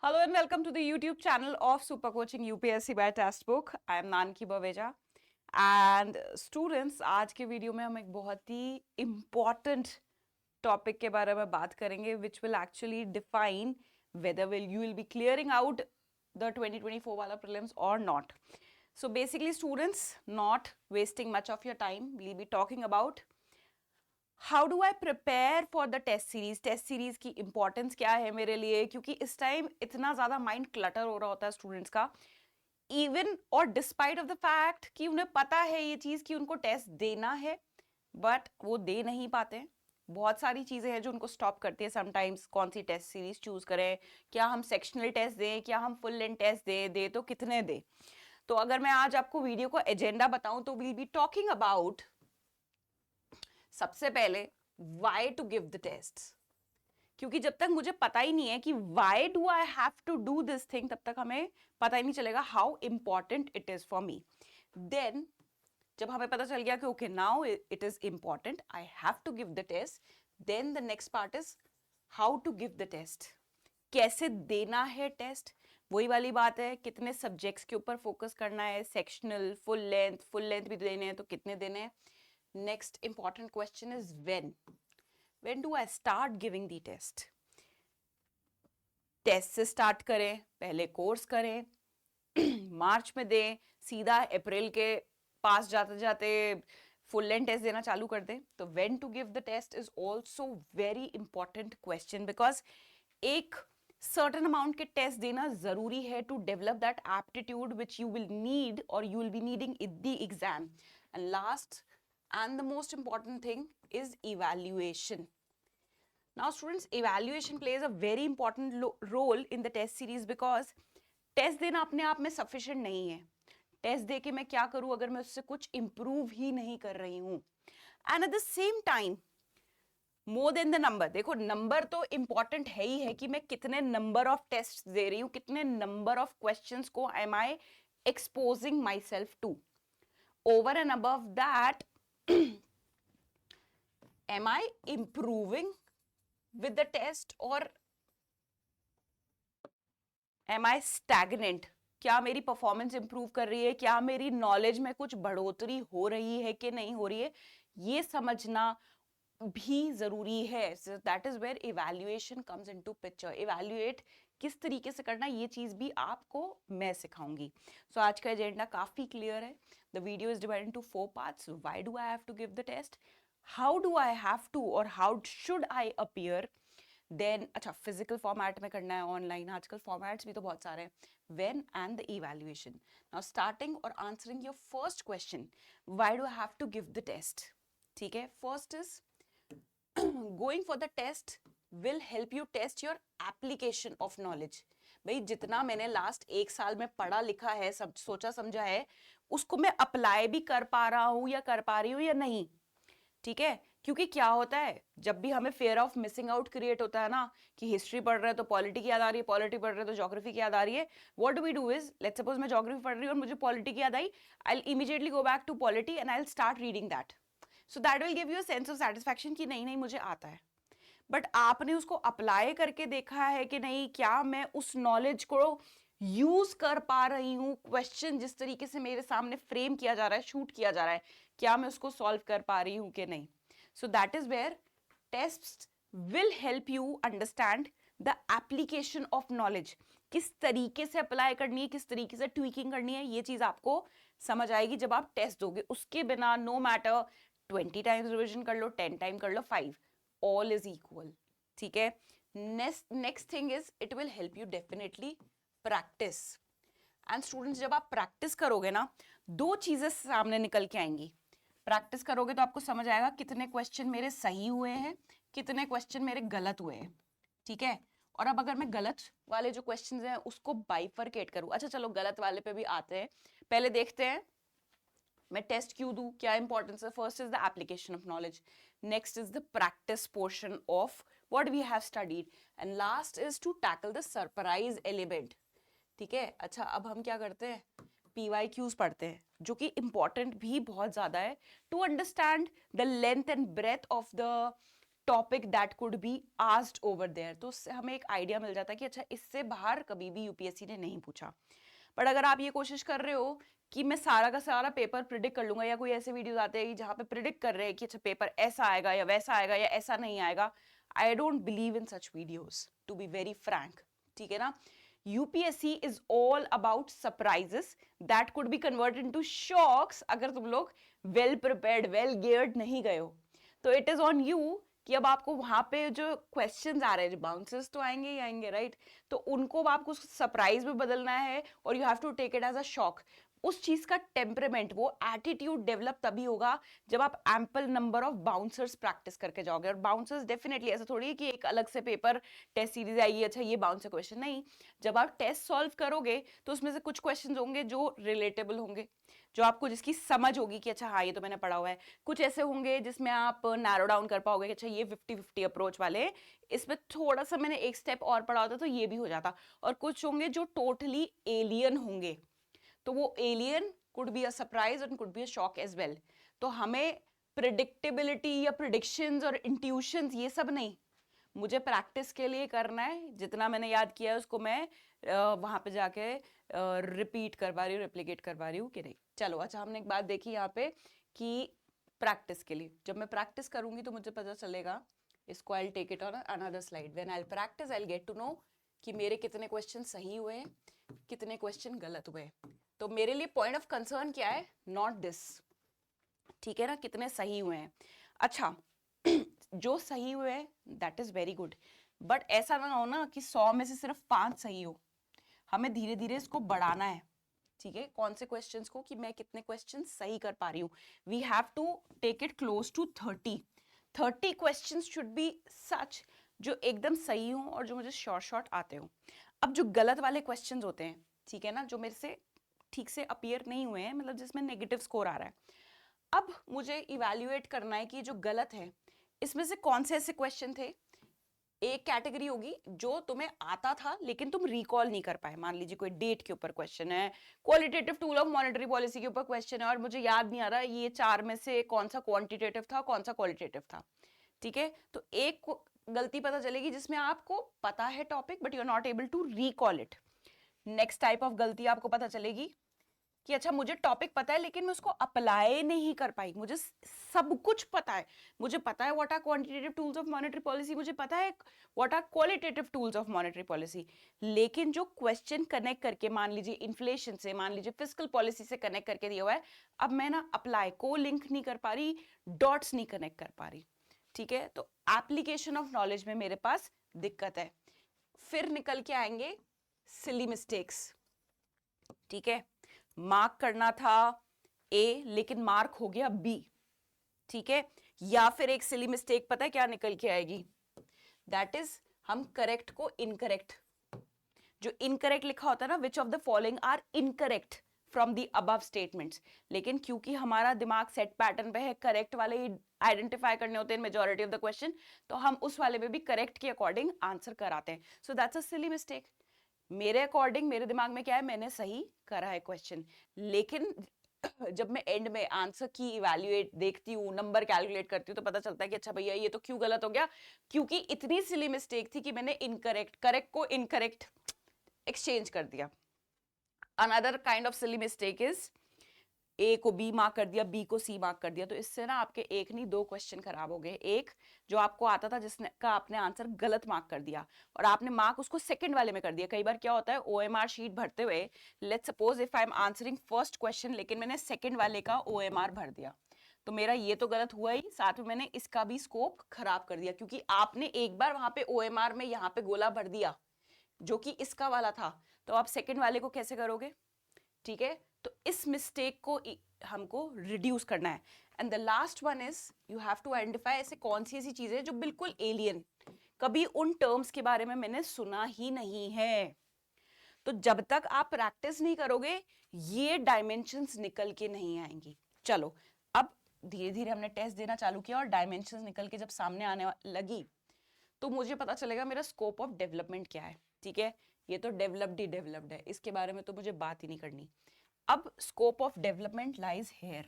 Hello and welcome to the YouTube channel of Super Coaching UPSC by Textbook. I am Nanki Baveja. And students, आज के video में हम एक बहुत ही important topic के बारे में बात करेंगे, which will actually define whether you will be clearing out the 2024 वाला prelims or not. So basically, students, not wasting much of your time, we'll be talking about how do I prepare for the test series की importance क्या है मेरे लिए, क्योंकि इस time इतना ज्यादा माइंड क्लटर हो रहा होता है स्टूडेंट्स का, इवन और डिस्पाइट ऑफ द फैक्ट कि उन्हें पता है ये चीज कि उनको टेस्ट देना है, बट वो दे नहीं पाते। बहुत सारी चीजें हैं जो उनको स्टॉप करती है समटाइम्स। कौन सी टेस्ट सीरीज चूज करें, क्या हम सेक्शनल टेस्ट दें, क्या हम फुल लेंथ टेस्ट दे तो कितने दे। तो अगर मैं आज आपको वीडियो को एजेंडा बताऊं तो वील बी टॉकिंग अबाउट, सबसे पहले why to give the test, क्योंकि जब तक मुझे पता ही नहीं है कि why do I have to do this thing, तब तक हमें पता ही नहीं चलेगा how important it is for me. Then जब हमें पता चल गया कि okay now it is important, I have to give the test, then the next part is how to give the test, कैसे देना है टेस्ट। वही वाली बात है, कितने सब्जेक्ट्स के ऊपर फोकस करना है, सेक्शनल, फुल लेंथ भी देने हैं तो कितने देने हैं। Next important question is when. When do I start giving the test? Test से स्टार्ट करें, पहले कोर्स करें, मार्च में दें, सीधा अप्रैल के पास जाते जाते फुल लेंथ टेस्ट देना चालू कर दें। तो when to give the test is also very important question, because एक सर्टन अमाउंट के टेस्ट देना जरूरी है to develop that aptitude which you will need और you will be needing in the exam. And last and the most important thing is evaluation. Now students, evaluation plays a very important role in the test series because test देना अपने आप में sufficient नहीं है। Test दे के मैं क्या करूं अगर मैं उससे कुछ इंप्रूव ही नहीं कर रही हूं। And at the same time more than the number, देखो नंबर तो इंपॉर्टेंट है ही है कि मैं कितने नंबर ऑफ टेस्ट दे रही हूं, कितने नंबर ऑफ क्वेश्चंस को am I exposing myself to. Over and above that, am I improving with the test or am I stagnant? क्या मेरी परफॉर्मेंस इंप्रूव कर रही है, क्या मेरी नॉलेज में कुछ बढ़ोतरी हो रही है कि नहीं हो रही है, ये समझना भी जरूरी है। That is where evaluation comes into picture. Evaluate किस तरीके से करना, ये चीज भी आपको मैं सिखाऊंगी। सो आज का एजेंडा काफी क्लियर है। The video is divided into 4 parts. Why do I have to give the test, how do I have to और how should I appear, then अच्छा फिजिकल फॉर्मेट में करना है, ऑनलाइन, आजकल फॉर्मेट्स भी तो बहुत सारे हैं, when and the evaluation. Now starting और answering your first question, why do I have to give the test. ठीक है, first is going for the test will help you test your application of knowledge. भाई जितना मैंने last एक साल में पढ़ा लिखा है, सब सोचा समझा है, उसको मैं अप्लाई भी कर पा रहा हूं या कर पा रही हूं या नहीं। ठीक है, क्योंकि क्या होता है जब भी हमें fair of missing out create होता है ना, कि हिस्ट्री पढ़ रहे हैं तो पॉलिटी की याद आ रही है, पॉलिटी पढ़ रहे हैं तो ज्योग्राफी की याद आ रही है, what do we do is, let's suppose मैं ज्योग्राफी पढ़ रही हूँ और मुझे पॉलिटी की याद आई, I will immediately go back to polity and I will start reading that. So that will give you a sense of satisfaction कि नहीं नहीं मुझे आता है। बट आपने उसको अप्लाई करके देखा है कि नहीं, क्या मैं उस नॉलेज को यूज कर पा रही हूँ, क्वेश्चन जिस तरीके से मेरे सामने फ्रेम किया जा रहा है, शूट किया जा रहा है, क्या मैं उसको सॉल्व कर पा रही हूँ कि नहीं। So that is where test will help you understand the application of knowledge, किस तरीके से अप्लाई करनी है, किस तरीके से ट्वीकिंग करनी है, ये चीज आपको समझ आएगी जब आप टेस्ट दोगे। उसके बिना नो मैटर 20 टाइम्स रिविजन कर लो, 10 टाइम कर लो, 5, ऑल इज इक्वल। ठीक है, next thing is it will help you definitely practice. And students, जब आप प्रैक्टिस करोगे ना, दो चीजें सामने निकल के आएंगी। प्रैक्टिस करोगे तो आपको समझ आएगा कितने क्वेश्चन मेरे सही हुए हैं, कितने क्वेश्चन मेरे गलत हुए हैं। ठीक है, और अब अगर मैं गलत वाले जो क्वेश्चंस हैं उसको बाइफरकेट करूं, अच्छा चलो गलत वाले पे भी आते हैं, पहले देखते हैं मैं टेस्ट क्यों दूं, क्या इंपॉर्टेंस है। First is the application of knowledge, next is the practice portion of what we have studied, and last is to tackle the surprise element. ठीक है, अच्छा अब हम क्या करते हैं, PYQs पढ़ते हैं, जो कि इंपॉर्टेंट भी बहुत ज्यादा है to understand the length and breadth of the topic that could be asked over there, तो उससे हमें एक आइडिया मिल जाता है कि अच्छा इससे बाहर कभी भी यूपीएससी ने नहीं पूछा। बट अगर आप ये कोशिश कर रहे हो कि मैं सारा का सारा पेपर प्रिडिक्ट कर लूंगा, या कोई ऐसे वीडियोस आते हैं जहां पे प्रिडिक्ट कर रहे हैं कि अच्छा पेपर ऐसा आएगा या वैसा आएगा या ऐसा नहीं आएगा, I don't believe in such videos, to be very frank, ठीक है ना। UPSC is all about surprises that could be converted into shocks अगर तुम लोग वेल प्रिपेयर्ड, वेल गियर्ड नहीं गए हो। तो इट इज ऑन यू कि अब आपको वहां पे जो क्वेश्चंस आ रहे हैं, जो बाउंसर्स तो आएंगे ही आएंगे, राइट, तो उनको आपको सरप्राइज में बदलना है और you have to take it as a shock. उस चीज का टेम्परेमेंट, वो एटीट्यूड डेवलप तभी होगा जब आप ample number of bouncers practice करके जाओगे। और बाउंसर्स डेफिनेटली ऐसा थोड़ी है कि एक अलग से पेपर टेस्ट सीरीज आएगी, अच्छा ये बाउंसर क्वेश्चन, नहीं। जब आप टेस्ट सॉल्व करोगे तो उसमें से कुछ क्वेश्चन होंगे जो रिलेटेबल होंगे, जो आपको जिसकी समझ होगी कि अच्छा हाँ ये तो मैंने पढ़ा हुआ है। कुछ ऐसे होंगे जिसमें आप नैरो डाउन कर पाओगे कि अच्छा ये 50-50 अप्रोच वाले, इसमें थोड़ा सा मैंने एक स्टेप और पढ़ा होता तो ये भी हो जाता। और कुछ होंगे जो टोटली एलियन होंगे, तो वो alien could be a surprise और could be a shock as well. तो हमें प्रिडिक्टेबिलिटी या प्रिडिक्शंस और इंट्यूशंस ये सब नहीं, मुझे प्रैक्टिस के लिए करना है। जितना मैंने याद किया है उसको मैं वहां पे जाके रिपीट करवा रही हूँ, रेप्लिकेट करवा रही हूँ कि नहीं। चलो अच्छा, हमने एक बात देखी यहाँ पे कि प्रैक्टिस के लिए जब मैं प्रैक्टिस करूंगी तो मुझे पता चलेगा, इसको I take it on another slide, when I practice I get to know कि मेरे कितने क्वेश्चन सही हुए हैं, कितने क्वेश्चन गलत हुए। तो मेरे लिए पॉइंट ऑफ कंसर्न क्या है, नॉट दिस, ठीक है ना, कितने सही हुए हैं। अच्छा जो सही हुए हैं that is very good, but ऐसा ना हो ना कि 100 में से सिर्फ 5 सही हो। हमें धीरे धीरे इसको बढ़ाना है, ठीक है, कौन से क्वेश्चंस को, कि मैं कितने क्वेश्चन सही कर पा रही हूँ। We have to take it close to 30 questions should be such जो एकदम सही हो और जो मुझे शॉर्ट शॉर्ट आते हो। अब जो गलत वाले क्वेश्चंस होते हैं, ठीक है ना, जो मेरे से ठीक से अपीयर नहीं हुए हैं, मतलब जिसमें नेगेटिव स्कोर आ रहा है, अब मुझे इवैल्यूएट करना है कि जो गलत है इसमें से कौन से ऐसे क्वेश्चन थे। एक कैटेगरी होगी जो तुम्हें आता था लेकिन तुम रिकॉल नहीं कर पाए, मान लीजिए कोई डेट के ऊपर क्वेश्चन है, qualitative tool of monetary policy के ऊपर क्वेश्चन है और मुझे याद नहीं आ रहा ये 4 में से कौन सा क्वांटिटेटिव था कौन सा क्वालिटेटिव था, ठीक है। तो एक गलती पता चलेगी जिसमें आपको पता है topic but you are not able to recall it. Next type of गलती आपको पता चलेगी कि अच्छा मुझे टॉपिक पता है लेकिन मैं उसको अप्लाई नहीं कर पाई, मुझे सब कुछ पता है, मुझे पता है what are quantitative tools of monetary policy, मुझे पता है what are qualitative tools of monetary policy, लेकिन जो क्वेश्चन कनेक्ट करके, मान लीजिए इन्फ्लेशन से, मान लीजिए फिस्कल पॉलिसी से कनेक्ट करके दिया हुआ है, अब मैं ना अप्लाई को लिंक नहीं कर पा रही, डॉट्स नहीं कनेक्ट कर पा रही, ठीक है। तो एप्लीकेशन ऑफ नॉलेज में मेरे पास दिक्कत है। फिर निकल के आएंगे सिली मिस्टेक्स, ठीक है, मार्क करना था ए लेकिन मार्क हो गया बी, ठीक है। या फिर एक सिली मिस्टेक पता है क्या निकल के आएगी, दैट इज हम करेक्ट को इनकरेक्ट, जो इनकरेक्ट लिखा होता है ना, which of the following are incorrect from the above statements, लेकिन क्योंकि हमारा दिमाग सेट पैटर्न पे है, करेक्ट वाले ही आइडेंटिफाई करने होते हैं मेजॉरिटी ऑफ द क्वेश्चन, तो हम उस वाले पे भी करेक्ट के अकॉर्डिंग आंसर कराते हैं। So that's a silly mistake. मेरे अकॉर्डिंग मेरे दिमाग में क्या है, मैंने सही करा है क्वेश्चन, लेकिन जब मैं एंड में आंसर की इवैल्यूएट देखती हूँ, नंबर कैलकुलेट करती हूँ, तो पता चलता है कि अच्छा भैया ये तो क्यों गलत हो गया, क्योंकि इतनी सिली मिस्टेक थी कि मैंने इनकरेक्ट, करेक्ट को इनकरेक्ट एक्सचेंज कर दिया। Another kind of silly mistake is a को बी मार्क कर दिया, बी को सी मार्क कर दिया, तो इससे ना आपके एक नहीं 2 क्वेश्चन खराब हो गए। एक जो आपको आता था जिसने का आपने आंसर गलत मार्क कर दिया और आपने मार्क उसको सेकंड वाले में कर दिया। कई बार क्या होता है, ओएमआर शीट भरते हुए, let's suppose if I am answering first question लेकिन मैंने सेकंड वाले का ओएमआर भर दिया, तो मेरा ये तो गलत हुआ ही, साथ में मैंने इसका भी स्कोप खराब कर दिया, क्योंकि आपने एक बार वहां पे ओएमआर में यहाँ पे गोला भर दिया जो कि इसका वाला था, तो आप सेकंड वाले को कैसे करोगे, ठीक है। तो इस मिस्टेक को हमको रिड्यूस करना है। And the last one is you have to identify ऐसे कौन सी ऐसी चीजें जो बिल्कुल एलियन, कभी उन टर्म्स के बारे में मैंने सुना ही नहीं है। तो जब तक आप प्रैक्टिस नहीं करोगे ये डायमेंशंस निकल के नहीं आएंगी। चलो अब धीरे धीरे हमने टेस्ट देना चालू किया और डायमेंशंस निकल के जब सामने आने लगी तो मुझे पता चलेगा मेरा स्कोप ऑफ डेवलपमेंट क्या है, ठीक है। ये तो डेवलप्ड ही डेवलप्ड है, इसके बारे में तो मुझे बात ही नहीं करनी। अब scope of development lies here,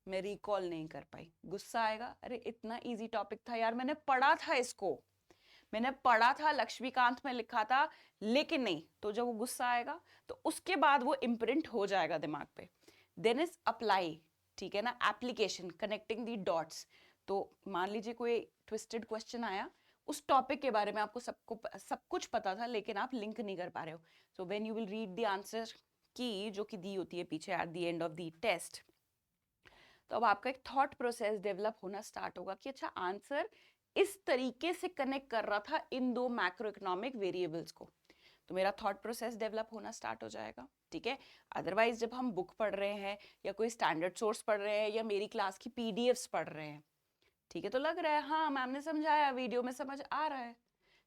मैं रिकॉल नहीं कर पाई, गुस्सा आएगा, अरे इतना इजी टॉपिक था यार, मैंने पढ़ा था इसको, मैंने पढ़ा था, लक्ष्मीकांत में लिखा था, लेकिन नहीं। तो जब वो गुस्सा आएगा तो उसके बाद वो इम्प्रिंट हो जाएगा दिमाग पे। देन इज अप्लाई, ठीक है ना, एप्लीकेशन, कनेक्टिंग दी डॉट्स। तो मान लीजिए कोई ट्विस्टेड क्वेश्चन आया, उस टॉपिक के बारे में आपको सब कुछ पता था, लेकिन आप लिंक नहीं कर पा रहे हो। So when you will read the answer key जो कि दी होती है पीछे at the end of the test, तो अब आपका एक थॉट प्रोसेस डेवलप होना स्टार्ट होगा कि अच्छा आंसर इस तरीके से कनेक्ट कर रहा था इन दो मैक्रो इकोनॉमिक वेरिएबल्स को, तो मेरा थॉट प्रोसेस डेवलप होना स्टार्ट हो जाएगा, ठीक है। अदरवाइज जब हम बुक पढ़ रहे हैं या कोई स्टैंडर्ड सोर्स पढ़ रहे हैं या मेरी क्लास की पीडीएफ्स पढ़ रहे हैं, ठीक है, तो लग रहा है हाँ मैम ने समझाया, वीडियो में समझ आ रहा है,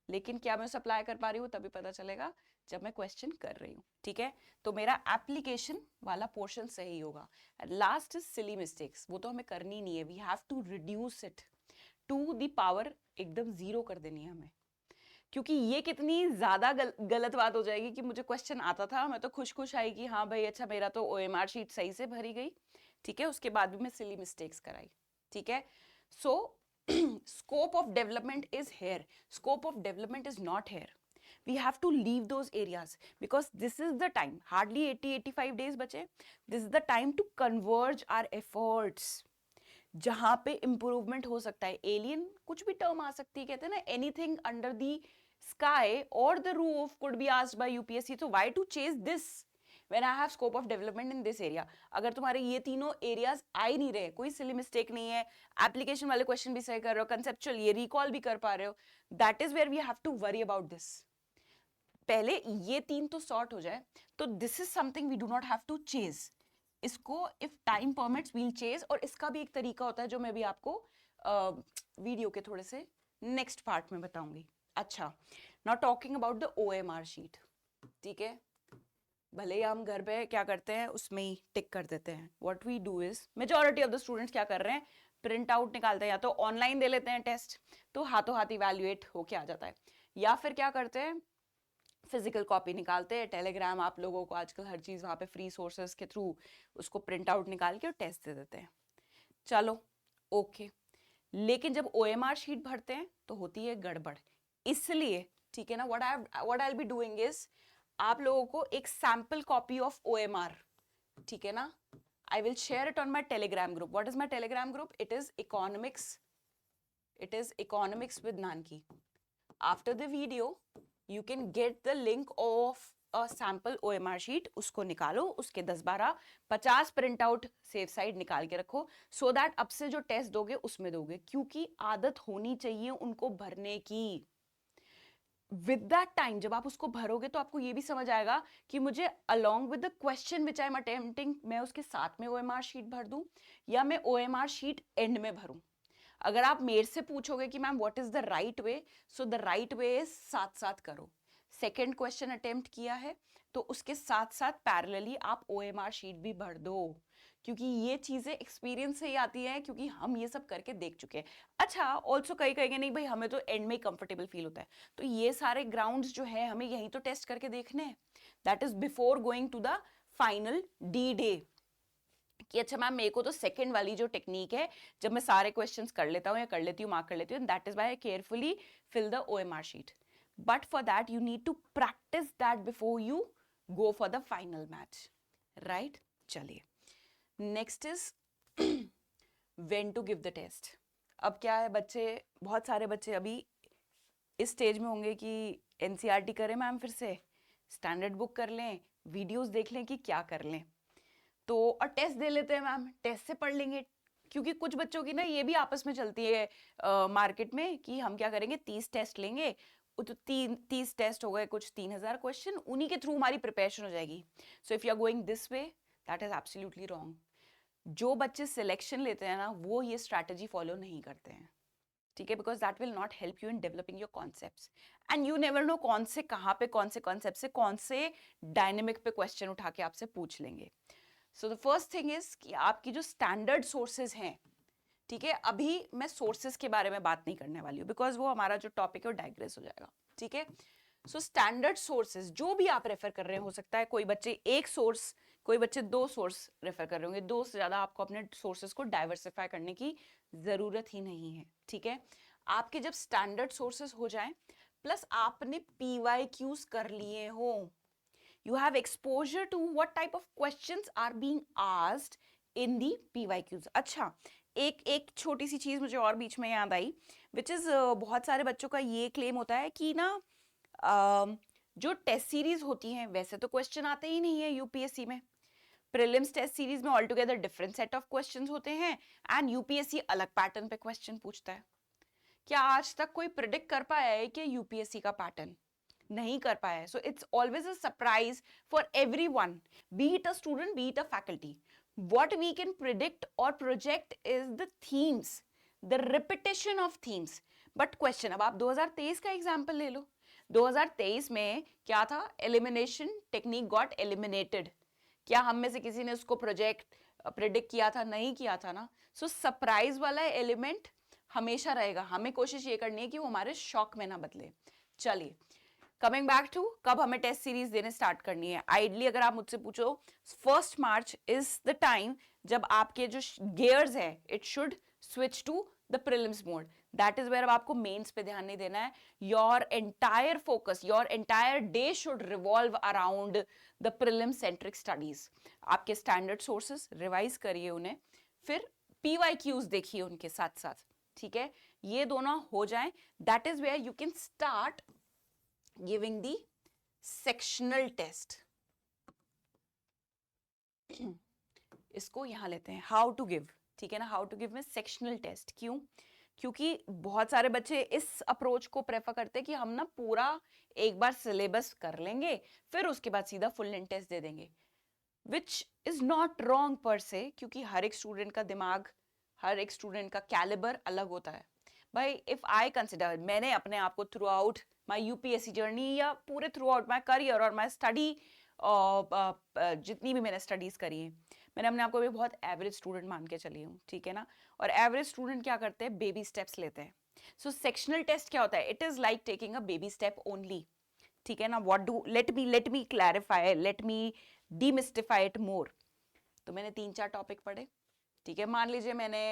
लेकिन क्या मैं सप्लाई कर पा रही हूँ तभी पता चलेगा जब मैं क्वेश्चन कर रही हूँ, ठीक है। तो मेरा एप्लीकेशन वाला पोर्शन सही होगा। लास्ट इज सिली मिस्टेक्स, वो तो हमें करनी नहीं है, we have to reduce it to the power, एकदम जीरो कर देनी है हमें, क्योंकि ये कितनी ज्यादा गलत बात हो जाएगी कि मुझे क्वेश्चन आता था, मैं तो खुश खुश आई कि हाँ भाई अच्छा मेरा तो ओएमआर शीट सही से भरी गई, ठीक है, उसके बाद भी मैं सिली मिस्टेक्स कराई, ठीक है। सो scope of development is here, scope of development is not here, we have to leave those areas because this is the time, hardly 80-85 days बचे, this is the time to converge our efforts, जहां पे improvement हो सकता है। Alien कुछ भी term आ सकती है, कहते हैं ना एनीथिंग अंडर द स्काई और the roof could be asked by UPSC, तो why to chase this when I have scope of development in this area. अगर तुम्हारे ये तीनों एरियाज आ ही नहीं रहे, कोई सिली मिस्टेक नहीं है, एप्लीकेशन वाले क्वेश्चन भी सही कर रहे हो, कंसेप्चुअल ये रिकॉल भी कर पा रहे हो, that is where we have to worry about this. पहले ये तीन तो सॉर्ट हो जाए, तो this is something we do not have to chase, इसको if time permits we'll chase. और इसका भी एक तरीका होता है जो मैं भी आपको वीडियो के थोड़े से नेक्स्ट पार्ट में बताऊंगी। अच्छा, now talking about the OMR sheet, ठीक है, भले ही हम घर पे क्या करते हैं उसमें ही टिक कर देते हैं, what we do is, majority of the students क्या कर रहे हैं, प्रिंट आउट निकालते हैं, या तो ऑनलाइन दे लेते हैं टेस्ट तो हाथों हाथ इवैल्यूएट होके आ जाता है, या फिर क्या करते हैं फिजिकल कॉपी निकालते हैं, टेलीग्राम आप लोगों को आजकल हर चीज वहां पे फ्री सोर्सेस के थ्रू उसको प्रिंट आउट निकाल के और टेस्ट दे देते हैं, चलो ओके। लेकिन जब ओएमआर शीट भरते हैं तो होती है गड़बड़, इसलिए ठीक है ना, what I will be doing is आप लोगों को एक सैंपल कॉपी ऑफ ओएमआर, ठीक है ना, I will share it on my Telegram group. What is my Telegram group? It is economics with Nanaki. After the video you can get the link of a sample OMR sheet, उसको निकालो, उसके 10-12-50 print out safe side निकाल के रखो, so that अब से जो test दोगे उसमें दोगे, क्योंकि आदत होनी चाहिए उनको भरने की। विद दैट टाइम जब आप उसको भरोगे तो आपको ये भी समझ आएगा कि मुझे along with the question which I am attempting, मैं उसके साथ में OMR शीट भर दूं या मैं OMR शीट एंड में भरूं। अगर आप मेरे से पूछोगे कि ma'am what is the right way, so the right way is साथ साथ करो। सेकेंड क्वेश्चन अटेम्प्ट किया है तो उसके साथ साथ पैरेलली आप OMR शीट भी भर दो, क्योंकि ये चीजें एक्सपीरियंस से ही आती है, क्योंकि हम ये सब करके देख चुके हैं। अच्छा, ऑल्सो कई कहेंगे नहीं भाई हमें तो एंड में कंफर्टेबल फील होता है, तो ये सारे ग्राउंड्स जो है हमें यहीं तो टेस्ट करके देखने हैं, that is before going to the final D day, कि अच्छा मैम मेरे को तो सेकंड वाली जो टेक्निक है जब मैं सारे क्वेश्चंस कर लेता हूँ या कर लेती हूँ, मार्क कर लेती हूँ, that is why I carefully fill the OMR sheet, but for that you need to practice that before you go for the final match, right. चलिए next is when to give the test. अब क्या है, बच्चे बहुत सारे बच्चे अभी इस स्टेज में होंगे कि NCERT करें मैम, फिर से स्टैंडर्ड बुक कर लें, वीडियोस देख लें कि क्या कर लें, तो और टेस्ट दे लेते हैं मैम, टेस्ट से पढ़ लेंगे, क्योंकि कुछ बच्चों की ना ये भी आपस में चलती है मार्केट में कि हम क्या करेंगे 30 टेस्ट लेंगे, तो 30 टेस्ट हो गए, कुछ 3000 क्वेश्चन, उन्हीं के थ्रू हमारी प्रिपरेशन हो जाएगी। So if you are going this way that is absolutely wrong. जो बच्चे सिलेक्शन लेते हैं ना वो ये स्ट्रैटेजी फॉलो नहीं करते हैं, ठीक है, because that will not help you in developing your concepts, and you never know कौन से कहाँ पे कौन से कॉन्सेप्ट से कौन से डायनेमिक पे क्वेश्चन उठा के आपसे पूछ लेंगे। सो द फर्स्ट थिंग इज कि आपकी जो स्टैंडर्ड सोर्सेज हैं, ठीक है, अभी मैं सोर्सेज के बारे में बात नहीं करने वाली हूँ बिकॉज वो हमारा जो टॉपिक है वो डाइग्रेस हो जाएगा, ठीक है। सो स्टैंडर्ड सोर्सेज जो भी आप रेफर कर रहे हैं, हो सकता है कोई बच्चे एक सोर्स कोई बच्चे 2 सोर्स रेफर कर रहे होंगे, 2 से ज्यादा आपको अपने सोर्सेस को डाइवर्सिफाई करने की जरूरत ही नहीं है, ठीक है। आपके जब स्टैंडर्ड सोर्सेस हो जाएं प्लस आपने PYQs कर लिए हो, you have exposure to what type of questions are being asked in the PYQs। अच्छा, एक छोटी सी चीज मुझे और बीच में याद आई, which is बहुत सारे बच्चों का ये क्लेम होता है कि ना जो टेस्ट सीरीज होती हैं वैसे तो क्वेश्चन आते ही नहीं है यूपीएससी में, प्रीलिम्स टेस्ट सीरीज में all together different set of questions होते हैं एंड यूपीएससी अलग पैटर्न पे क्वेश्चन पूछता है। क्या आज तक कोई प्रिडिक्ट कर पाया है कि यूपीएससी का पैटर्न? नहीं कर पाया है। So it's always a surprise for everyone, be it a student, be it a faculty. What we can predict और project is the themes, the repetition of themes, but question. अब आप 2023 का example ले लो, 2023 में क्या था? Elimination technique got eliminated. क्या हम में से किसी ने उसको प्रोजेक्ट प्रिडिक्ट किया था? नहीं किया था ना। सो सरप्राइज वाला एलिमेंट हमेशा रहेगा, हमें कोशिश ये करनी है कि वो हमारे शॉक में ना बदले। चलिए, कमिंग बैक टू कब हमें टेस्ट सीरीज देने स्टार्ट करनी है। आइडली अगर आप मुझसे पूछो, 1 मार्च इज द टाइम जब आपके जो गियर्स है it should switch to the prelims mode. That is where अब आपको मेंस पे ध्यान नहीं देना है। Your entire focus, your entire day should revolve around the prelim centric studies. आपके स्टैंडर्ड सोर्सेस रिवाइज करिए उन्हें, फिर PYQs देखिए उनके साथ साथ, ठीक है। ये दोनों हो जाएं, that is where you can start giving the sectional test। इसको यहां लेते हैं, हाउ टू गिव, ठीक है ना। हाउ टू गिव में सेक्शनल टेस्ट, क्यों? क्योंकि बहुत सारे बच्चे इस अप्रोच को प्रेफर करते हैं कि हम ना पूरा एक बार सिलेबस कर लेंगे फिर उसके बाद सीधा फुल लेंथ टेस्ट दे देंगे, विच इज नॉट रॉन्ग पर से, क्योंकि हर एक स्टूडेंट का दिमाग, हर एक स्टूडेंट का कैलिबर अलग होता है। भाई इफ आई कंसिडर, मैंने अपने आप को through out my UPSC journey या पूरे थ्रू आउट माई करियर और माई स्टडी, जितनी भी मैंने स्टडीज करी है, मैंने अपने आप को भी बहुत एवरेज स्टूडेंट मान के चली हूँ, ठीक है ना। और एवरेज स्टूडेंट क्या करते हैं? बेबी स्टेप्स लेते हैं। सो सेक्शनल टेस्ट क्या होता है? It is like taking a baby step only, ठीक है ना। What do, let me clarify, let me demystify it more. तो मैंने 3-4 टॉपिक पढ़े, ठीक है। मान लीजिए मैंने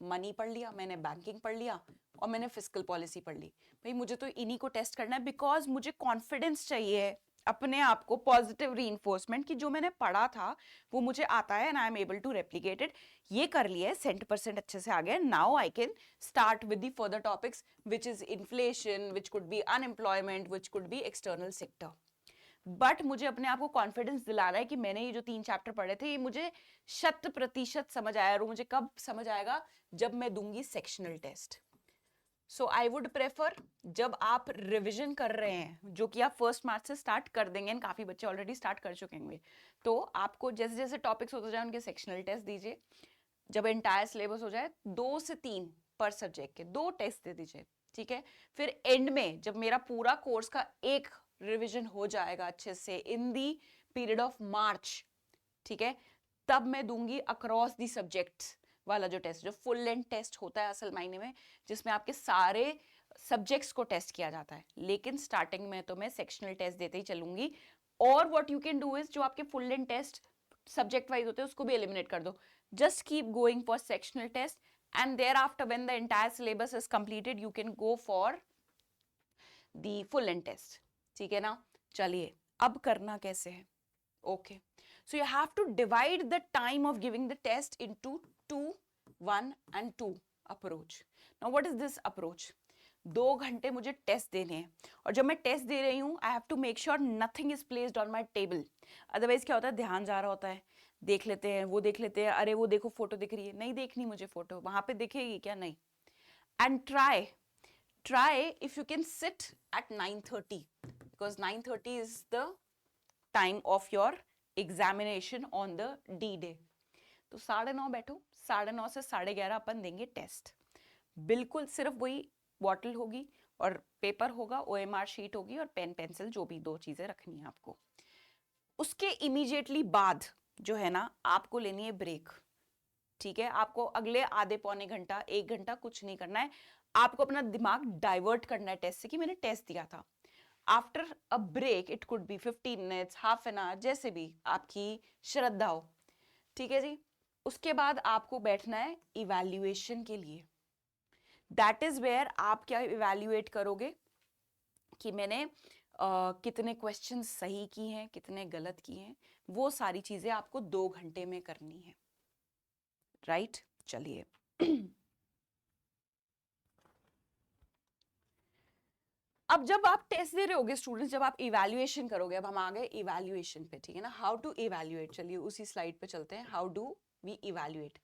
मनी पढ़ लिया, मैंने बैंकिंग पढ़ लिया और मैंने फिस्कल पॉलिसी पढ़ ली। भाई मुझे तो इन्हीं को टेस्ट करना है, बिकॉज मुझे कॉन्फिडेंस चाहिए अपने आप को, पॉजिटिव रीइंफोर्समेंट कि जो मैंने पढ़ा था वो मुझे आता है and I am able to replicate it. ये कर लिया है, 100% अच्छे से आ गया। Now I can start with the further topics which is inflation, which could be unemployment, which could be external sector. But मुझे अपने आप को कॉन्फिडेंस दिलाना है कि मैंने ये जो 3 चैप्टर पढ़े थे ये मुझे 100% समझ आया, और मुझे कब समझ आएगा? जब मैं दूंगी sectional test. So I would prefer, जब आप रिविजन कर रहे हैं, जो कि आप 1 मार्च से स्टार्ट कर देंगे, काफी बच्चे ऑलरेडी स्टार्ट कर चुके होंगे, तो आपको जैसे जैसे टॉपिक्स होते जाए उनके सेक्शनल टेस्ट दीजिए। जब एंटायर सिलेबस हो जाए 2 से 3 पर सब्जेक्ट के 2 टेस्ट दे दीजिए, ठीक है। फिर एंड में जब मेरा पूरा कोर्स का एक रिवीजन हो जाएगा अच्छे से इन दी पीरियड ऑफ मार्च, ठीक है, तब मैं दूंगी अक्रॉस दी सब्जेक्ट्स वाला जो टेस्ट, जो फुल लेंथ टेस्ट होता है असल मायने में, जिसमें आपके सारे सब्जेक्ट्स को टेस्ट किया जाता है। लेकिन स्टार्टिंग में तो मैं सेक्शनल टेस्ट देते ही चलूंगी। और what you can do is, जो आपके full length test subject wise होते हैं उसको भी एलिमिनेट कर दो। Just keep going for sectional test, and thereafter when the entire syllabus is completed you can go for the full length test, ठीक है ना। चलिए अब करना कैसे है? Okay, so you have to divide the time of giving the test into 2, 1 and 2 approach. Now what is this approach? 2 घंटे मुझे टेस्ट देने हैं, और जब मैं टेस्ट दे रही हूँ I have to make sure nothing is placed on my table. Otherwise क्या होता है? ध्यान जा रहा होता है, देख लेते हैं, वो देख लेते हैं, अरे वो देखो फोटो दिख रही है, नहीं देखनी मुझे फोटो, वहां पे दिखेगी क्या? नहीं। And try if you can sit at 9:30, because 9:30 is the time of your examination on the D day. तो 9:30 बैठो, 9:30 से 11:30 अपन देंगे टेस्ट। बिल्कुल सिर्फ वही बॉटल होगी और पेपर होगा, OMR शीट होगी और पेन पेंसिल, जो भी 2 चीजें रखनी है आपको। उसके इमीडिएटली बाद जो है ना आपको लेनी है ब्रेक, ठीक है। आपको अगले आधे पौने घंटा 1 घंटा कुछ नहीं करना है, आपको अपना दिमाग डाइवर्ट करना है टेस्ट से कि मैंने टेस्ट दिया था। After a break, it could be 15 minutes, half an hour, जैसे भी आपकी श्रद्धा हो, ठीक है जी। उसके बाद आपको बैठना है इवैल्यूएशन के लिए। दैट इज वेयर आप क्या इवैल्यूएट करोगे कि मैंने कितने क्वेश्चन सही किए हैं, कितने गलत किए हैं। वो सारी चीजें आपको 2 घंटे में करनी है, राइट? चलिए अब जब आप टेस्ट दे रहे होगे स्टूडेंट्स, जब आप इवैल्यूएशन करोगे, अब हम आ गए इवैल्यूएशन पे, ठीक है ना। हाउ टू इवैल्यूएट, चलिए उसी स्लाइड पे चलते हैं। How do we evaluate?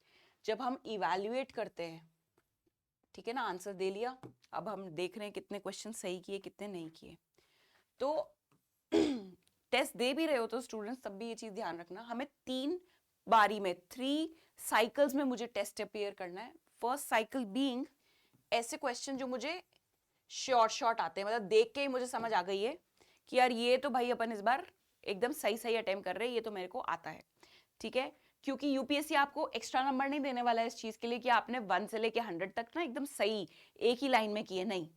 जब हम इवैल्यूएट करते हैं, ठीक है ना, आंसर दे लिया, अब हम देख रहे हैं कितने क्वेश्चन सही किए, कितने नहीं किए। तो टेस्ट दे भी रहे हो तो स्टूडेंट्स तब भी ये चीज ध्यान रखना, हमें 3 बारी में, 3 साइकिल्स में मुझे टेस्ट अपेयर करना है। फर्स्ट साइकिल बीइंग ऐसे क्वेश्चन जो मुझे शॉर्ट आते हैं, मतलब देख के ही मुझे समझ आ गई है कि यार ये तो भाई अपन इस बार एकदम सही सही अटेम्प्ट कर रहे हैं, ये तो मेरे को आता है, ठीक है। क्योंकि यूपीएससी आपको एक्स्ट्रा नंबर नहीं देने वाला है इस चीज के लिए कि आपने 1 से लेके 100 तक ना एकदम सही एक ही लाइन में किए, नहीं।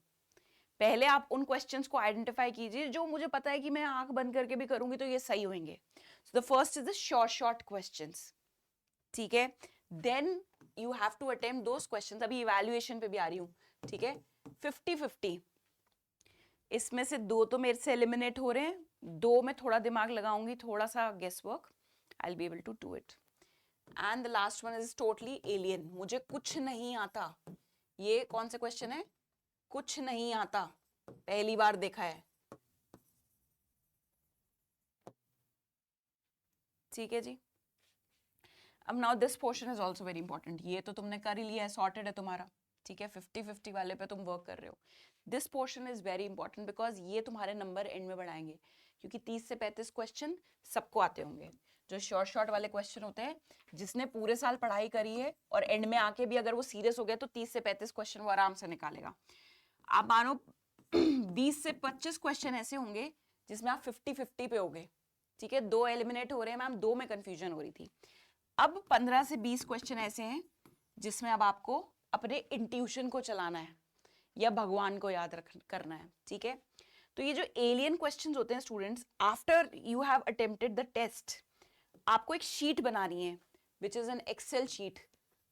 पहले आप उन क्वेश्चंस को आइडेंटिफाई कीजिए जो मुझे पता है कि मैं आंख बंद करके भी करूंगी तो ये सही होंगे। So the first is the short questions, ठीक है। Then you have to attempt those questions. अभी इवैल्यूएशन पे भी आ रही हूं, ठीक है। 50-50, इसमें से 2 तो मेरे से एलिमिनेट हो रहे हैं, 2 में थोड़ा दिमाग लगाऊंगी, थोड़ा सा guess work, I will be able to do it. And the last one is totally alien, मुझे कुछ नहीं आता। ये कौन से क्वेश्चन है? कुछ नहीं आता, पहली बार देखा है, ठीक है जी। अब now this portion is also very important. ये तो तुमने कर ही लिया है, सॉर्टेड है तुम्हारा, ठीक है। 50-50 वाले पे तुम वर्क कर रहे हो। This portion is very important because ये तुम्हारे नंबर एंड में बढ़ाएंगे, क्योंकि 30 से 35 क्वेश्चन सबको आते होंगे। जो शॉर्ट वाले क्वेश्चन होते हैं, जिसने पूरे साल पढ़ाई करी है और एंड में आके भी अगर वो सीरियस हो गया तो 30 से 35 क्वेश्चन वो आराम से निकालेगा। आप मानो 20 से 25 क्वेश्चन ऐसे होंगे जिसमें आप 50-50 पे हो गए, ठीक है। 2 एलिमिनेट हो रहे हैं, मैम 2 में कंफ्यूजन हो रही थी। अब 15 से 20 क्वेश्चन ऐसे हैं जिसमें अब आपको अपने इंट्यूशन को चलाना है या भगवान को याद करना है, ठीक है। तो ये जो एलियन क्वेश्चंस होते हैं students, after you have attempted the test, आपको एक शीट बनानी है which is an Excel sheet.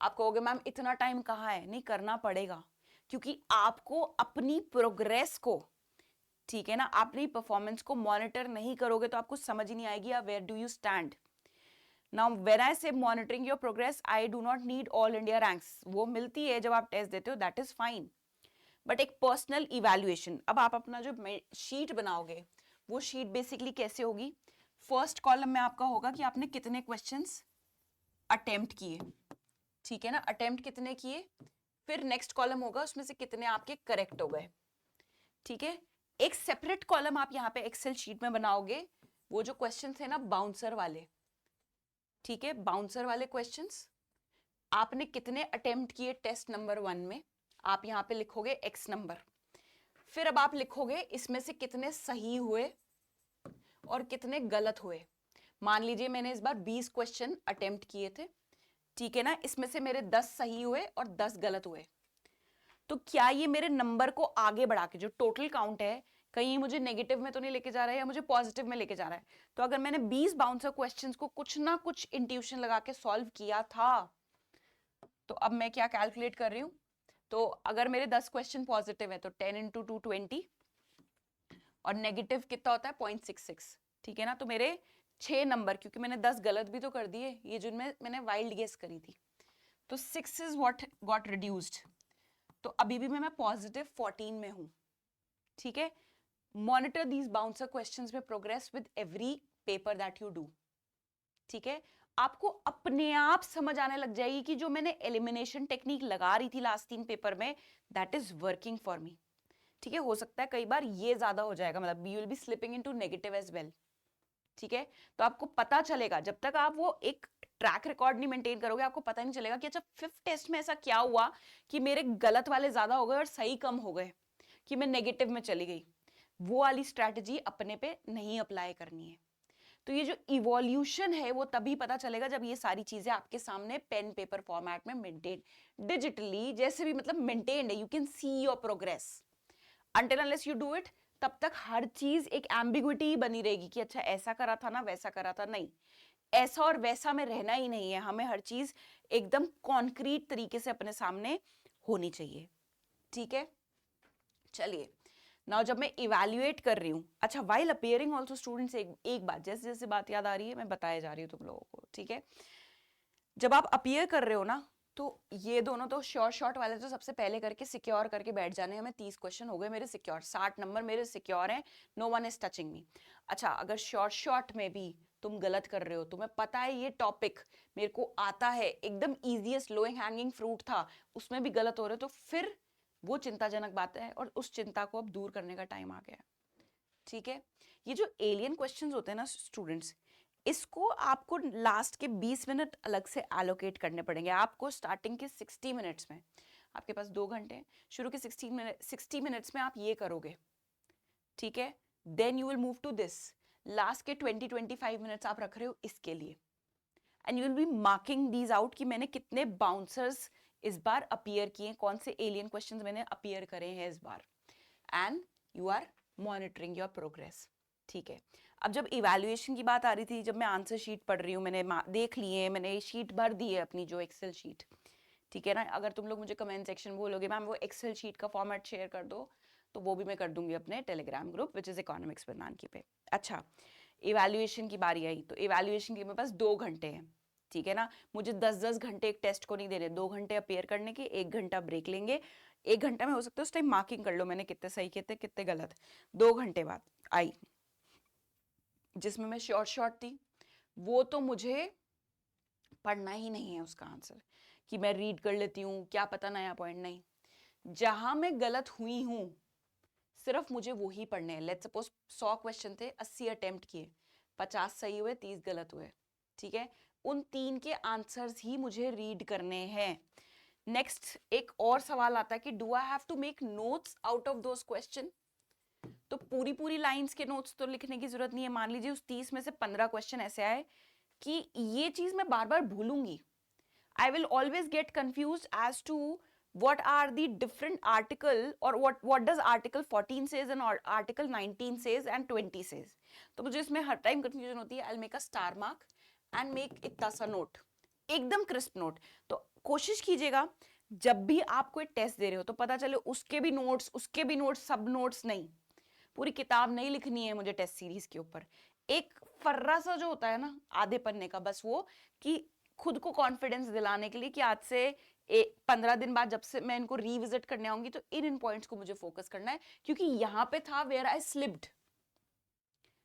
आप कहोगे मैम इतना टाइम कहाँ है? नहीं, करना पड़ेगा, क्योंकि आपको अपनी प्रोग्रेस को, ठीक है ना, अपनी परफॉर्मेंस को मॉनिटर नहीं करोगे तो आपको समझ ही नहीं आएगी where do you stand. Now, when I say monitoring your progress, I do not need all India ranks. वो मिलती है जब आप टेस्ट देते हो, that is fine. But एक पर्सनल इवैल्यूएशन, अब आप अपना जो शीट बनाओगे वो शीट बेसिकली कैसे होगी? फर्स्ट कॉलम में आपका होगा कि आपने कितने क्वेश्चंस अटेम्प्ट किए, ठीक है ना, अटेम्प्ट कितने किए। फिर नेक्स्ट कॉलम होगा, उसमें से कितने आपके करेक्ट हो गए, ठीक है। एक सेपरेट कॉलम आप यहाँ पे एक्सेल शीट में बनाओगे, वो जो क्वेश्चन थे ना बाउंसर वाले, ठीक है, बाउंसर वाले क्वेश्चंस, आपने कितने अटेम्प्ट किए टेस्ट नंबर 1 में, आप यहाँ पे लिखोगे x नंबर। फिर अब आप लिखोगे इसमें से कितने सही हुए और कितने गलत हुए। मान लीजिए मैंने इस बार 20 क्वेश्चन अटेम्प्ट किए थे, ठीक है ना, इसमें से मेरे 10 सही हुए और 10 गलत हुए। तो क्या ये मेरे नंबर को आगे बढ़ा के जो टोटल काउंट है, कहीं मुझे नेगेटिव में तो नहीं लेके जा रहा है या मुझे पॉजिटिव में लेके जा रहा है? तो अगर मैंने 20 बाउंसर क्वेश्चंस को कुछ ना कुछ इंट्यूशन लगा के सॉल्व किया था, तो अब मैं क्या कैलकुलेट कर रही हूं, तो अगर मेरे 10 क्वेश्चन पॉजिटिव है तो 10 इंटू 2 20, और नेगेटिव कितना होता है 0.66, ठीक है ना। तो मेरे 6 नंबर, क्योंकि मैंने 10 गलत भी तो कर दिए, ये जिनमें मैंने वाइल्ड गेस करी थी, तो 6 इज व्हाट गॉट रिड्यूस्ड। तो अभी भी मैं पॉजिटिव 14 में हूं, ठीक है। मॉनिटर दीज बाउंसर क्वेश्चंस में progress with every paper that you do, ठीक है। आपको अपने आप समझ आने लग जाएगी कि जो मैंने एलिमिनेशन टेक्निक लगा रही थी लास्ट 3 पेपर में, that is working for me, ठीक है। हो सकता है कई बार ये ज्यादा हो जाएगा, मतलब you will be slipping into negative as well, ठीक है। तो आपको पता चलेगा, जब तक आप वो एक ट्रैक रिकॉर्ड नहीं मेंटेन करोगे, आपको पता नहीं चलेगा कि अच्छा 5th टेस्ट में ऐसा क्या हुआ कि मेरे गलत वाले ज्यादा हो गए और सही कम हो गए, कि मैं नेगेटिव में चली गई। वो वाली स्ट्रैटेजी अपने पे नहीं अप्लाई करनी है। तो ये जो इवोल्यूशन है वो तभी पता चलेगा जब ये सारी चीजें आपके सामने पेन पेपर फॉर्मेट में मेंटेन, डिजिटली जैसे भी, मतलब मेंटेन्ड है, you can see your progress. Until unless you do it, तब तक हर चीज एक एम्बिग्विटी बनी रहेगी कि अच्छा ऐसा करा था ना, वैसा करा था। नहीं, ऐसा और वैसा में रहना ही नहीं है, हमें हर चीज एकदम कॉन्क्रीट तरीके से अपने सामने होनी चाहिए। ठीक है, चलिए नाउ जब मैं इवैल्यूएट कर रही हूं, अच्छा वाइल अपियरिंग ऑल्सो स्टूडेंट्स, एक बात जैसे जैसे बात याद आ रही है मैं बताए जा रही हूँ तुम लोगों को। ठीक है, जब आप अपियर कर रहे हो ना, तो ये दोनों तो शॉर्ट वाले तो सबसे पहले करके सिक्योर करके बैठ जाने हैं। 30 क्वेश्चन हो गए मेरे सिक्योर, 60 नंबर मेरे सिक्योर हैं, no one is touching me. अच्छा, अगर शॉर्ट में भी तुम गलत कर रहे हो, तुम्हें पता है ये टॉपिक मेरे को आता है, एकदम इजीएस्ट लोइंग हैंगिंग फ्रूट था, उसमें भी गलत हो रहे हो, तो फिर वो चिंताजनक बात है और उस चिंता को अब दूर करने का टाइम आ गया। ठीक है, ये जो एलियन क्वेश्चंस होते हैं ना स्टूडेंट्स, इसको आपको लास्ट के 20 मिनट अलग से एलोकेट करने पड़ेंगे। आपको स्टार्टिंग के 60 मिनट्स में, आपके पास 2 घंटे हैं, शुरू के 60 मिनट्स में आप ये करोगे। ठीक है, then you will move to this, last के 20-25 मिनट्स आप रख रहे हो इसके लिए, and you will be marking these out कि मैंने कितने बाउंसर्स इस बार अपीयर किए, कौन से एलियन क्वेश्चंस मैंने अपीयर करे हैं इस बार, and you are monitoring your progress. ठीक है, अब जब इवैल्यूएशन की बात आ रही थी, जब मैं आंसर शीट पढ़ रही हूँ, मैंने देख लिए, मैंने शीट भर दी है अपनी जो एक्सेल शीट। ठीक है ना, अगर तुम लोग मुझे कमेंट सेक्शन बोलोगे मैम वो एक्सेल शीट का फॉर्मेट शेयर कर दो, तो वो भी मैं कर दूंगी अपने Telegram group which is economics with Nanaki पे। अच्छा, इवैल्यूएशन की बारी आई, तो इवैल्यूएशन के मेरे पास 2 घंटे हैं। ठीक है ना, मुझे 10-10 घंटे एक टेस्ट को नहीं देने, 2 घंटे अपेयर करने के, 1 घंटा ब्रेक लेंगे। 1 घंटा में हो सकता है उस टाइम मार्किंग कर लो मैंने कितने सही किए थे कितने गलत। 2 घंटे बाद आई जिसमें मैं शॉर्ट थी, वो तो मुझे पढ़ना ही नहीं है उसका आंसर, कि मैं रीड कर लेती हूँ क्या पता नया पॉइंट, नहीं, जहां मैं गलत हुई हूं सिर्फ मुझे वो ही पढ़ने हैं। लेट्स सपोज 100 क्वेश्चन थे, 80 अटेम्प्ट किए, 50 सही हुए, 30 गलत हुए। ठीक है, उन 3 के आंसर्स ही मुझे रीड करने हैं। नेक्स्ट एक और सवाल आता है कि do I have to make notes out of those question, तो पूरी लाइंस के नोट्स तो लिखने की जरूरत नहीं है। मान लीजिए उस 30 में से 15 क्वेश्चन ऐसे आए कि ये चीज मैं बार बार भूलूंगी, I will always get confused as to what are the different article or what does article 14 says and article 19 says and 20 says, तो मुझे इसमें हर टाइम कंफ्यूजन होती है। I'll make a star mark and make इतना सा note, एकदम crisp note. तो कोशिश कीजिएगा जब भी आप कोई टेस्ट दे रहे हो तो पता चले उसके भी नोट्स सब नोट्स नहीं, पूरी किताब नहीं लिखनी है मुझे टेस्ट सीरीज के ऊपर। एक फर्रा सा जो होता है ना आधे पन्ने का, बस वो, कि खुद को कॉन्फिडेंस दिलाने के लिए कि आज से 15 दिन बाद जब से मैं इनको रिविजिट करने आऊंगी तो इन पॉइंट्स को मुझे फोकस करना है, क्योंकि यहां पे था where I slipped,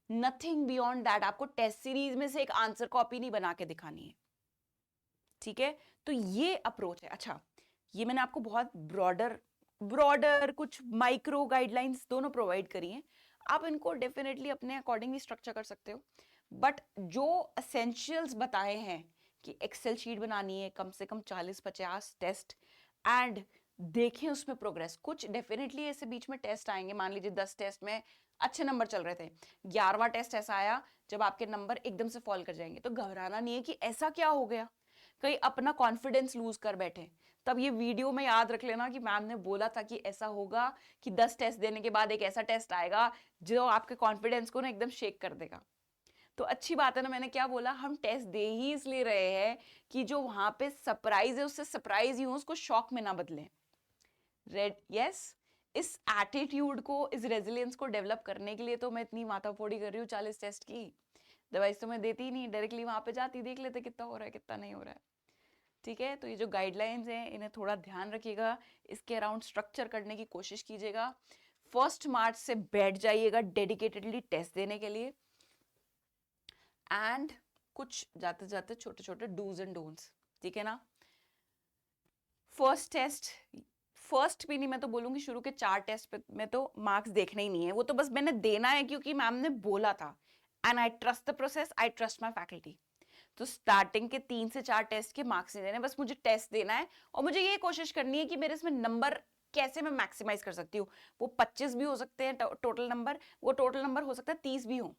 nothing beyond that. आपको टेस्ट सीरीज में से एक आंसर कॉपी नहीं बना के दिखानी है। ठीक है, तो ये अप्रोच है। अच्छा, ये मैंने आपको बहुत ब्रॉडर कुछ माइक्रो गाइडलाइंस दोनों प्रोवाइड करी हैं, आप इनको डेफिनेटली अपने अकॉर्डिंगली स्ट्रक्चर कर सकते हो। बट जो एसेंशियल्स बताए हैं कि एक्सेल शीट बनानी है, कम से कम 40-50 टेस्ट, एंड देखें उसमें प्रोग्रेस। कुछ डेफिनेटली ऐसे बीच में टेस्ट आएंगे, मान लीजिए 10 टेस्ट में अच्छे नंबर चल रहे थे, 11वां टेस्ट ऐसा आया जब आपके नंबर एकदम से फॉल कर जाएंगे, तो घबराना नहीं है कि ऐसा क्या हो गया, कहीं अपना कॉन्फिडेंस लूज कर बैठे। तब ये वीडियो में याद रख लेना कि मैम ने बोला था कि ऐसा होगा, कि 10 टेस्ट देने के बाद एक ऐसा टेस्ट आएगा जो आपके कॉन्फिडेंस को ना एकदम शेक कर देगा। तो अच्छी बात है ना, मैंने क्या बोला, हम टेस्ट दे ही इसलिए रहे हैं कि जो वहां पे सरप्राइज है उससे सरप्राइज ही हो, उसको शॉक में ना बदलें। रेड यस, इस एटीट्यूड को, इस रेजिलियंस को डेवलप करने के लिए तो मैं इतनी माथाफोड़ी कर रही हूँ 40 टेस्ट की। दवाइस तो मैं देती ही नहीं, डायरेक्टली वहां पे जाती, देख लेते कितना हो रहा है कितना नहीं हो रहा है। ठीक है, तो ये जो गाइडलाइंस हैं इन्हें थोड़ा ध्यान रखिएगा, इसके अराउंड स्ट्रक्चर करने की कोशिश कीजिएगा। 1 मार्च से बैठ जाइएगा डेडिकेटेडली टेस्ट देने के लिए, एंड कुछ जाते जाते छोटे छोटे डूज एंड डोंट्स। ठीक है ना, फर्स्ट भी नहीं, मैं तो बोलूंगी शुरू के 4 टेस्ट में तो मार्क्स देखने ही नहीं है, वो तो बस मैंने देना है क्योंकि मैम ने बोला था, and I trust the process, I trust my faculty. तो स्टार्टिंग के 3 से 4 टेस्ट के मार्क्स नहीं देने, बस मुझे टेस्ट देना है और मुझे ये कोशिश करनी है कि मेरे इसमें नंबर कैसे मैं मैक्सिमाइज कर सकती हूँ। वो 25 भी हो सकते हैं टोटल नंबर, वो टोटल नंबर हो सकता है 30 भी हो,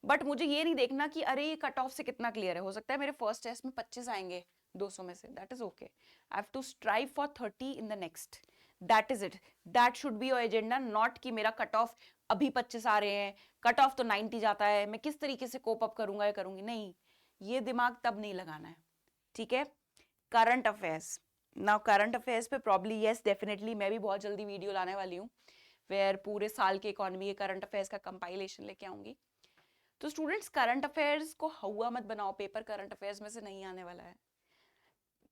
बट मुझे ये नहीं देखना कि अरे ये कट ऑफ से कितना क्लियर है। हो सकता है मेरे फर्स्ट टेस्ट में 25 आएंगे 200 में से, that is okay, I have to strive for 30 in the next, that is it, that should be your agenda, not कि मेरा कट ऑफ अभी 25 आ रहे हैं, कट ऑफ तो 90 जाता है, मैं किस तरीके से कोप अप करूंगा या करूंगी, नहीं, ये दिमाग तब नहीं लगाना है, ठीक है। Current affairs, now current affairs पे प्रॉब्ली यस डेफिनेटली मैं भी बहुत जल्दी वीडियो लाने वाली हूँ, वेयर पूरे साल के इकोनॉमी के करंट अफेयर्स का कंपाइलेशन लेके आऊंगी। तो स्टूडेंट्स करंट अफेयर्स को हवा मत बनाओ, पेपर करंट अफेयर्स में से नहीं आने वाला है।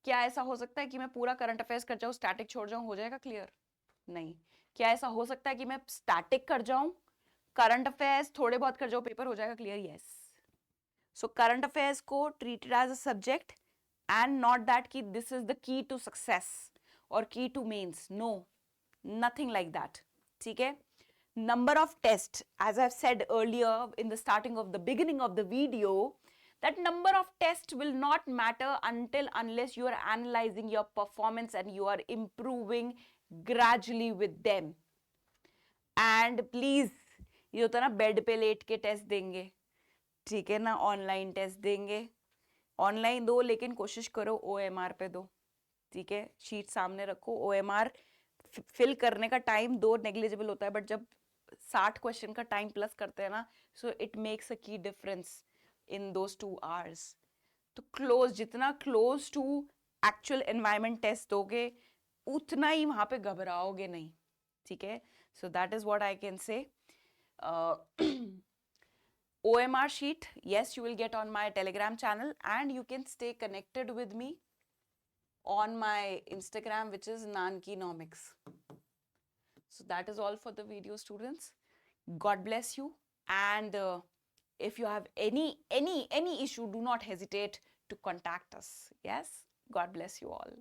क्या ऐसा हो सकता है कि मैं पूरा करंट अफेयर्स कर जाऊं, स्टैटिक छोड़ जाऊं, हो जाएगा क्लियर? नहीं। क्या ऐसा हो सकता है कि मैं स्टैटिक कर जाऊं, करंट अफेयर्स थोड़े बहुत कर जाऊं, पेपर हो जाएगा clear? Yes. So current affairs को treated as a subject and not that कि this is the key to success और key to mains, no, nothing like that, ठीक है। Number of tests, as I've said earlier in the starting of the beginning of the video, that number of tests will not matter unless you are analyzing your performance and you are improving gradually with them. And please, ये होता ना bed पे late के test देंगे, ठीक है ना, online test देंगे, ऑनलाइन दो लेकिन कोशिश करो OMR पे दो, ठीक है, शीट सामने रखो, OMR फिल करने का टाइम दो नेग्लिजिबल होता है, बट जब 60 क्वेश्चन का टाइम प्लस करते हैं ना, so it makes a key difference in those 2 hours. तो क्लोज, जितना close to actual environment test दोगे उतना ही वहां पे घबराओगे नहीं, ठीक है। So that is what I can say. OMR sheet, yes, you will get on my Telegram channel and you can stay connected with me on my Instagram, which is Nankinomics. So that is all for the video, students. God bless you. And if you have any issue, do not hesitate to contact us. Yes, God bless you all.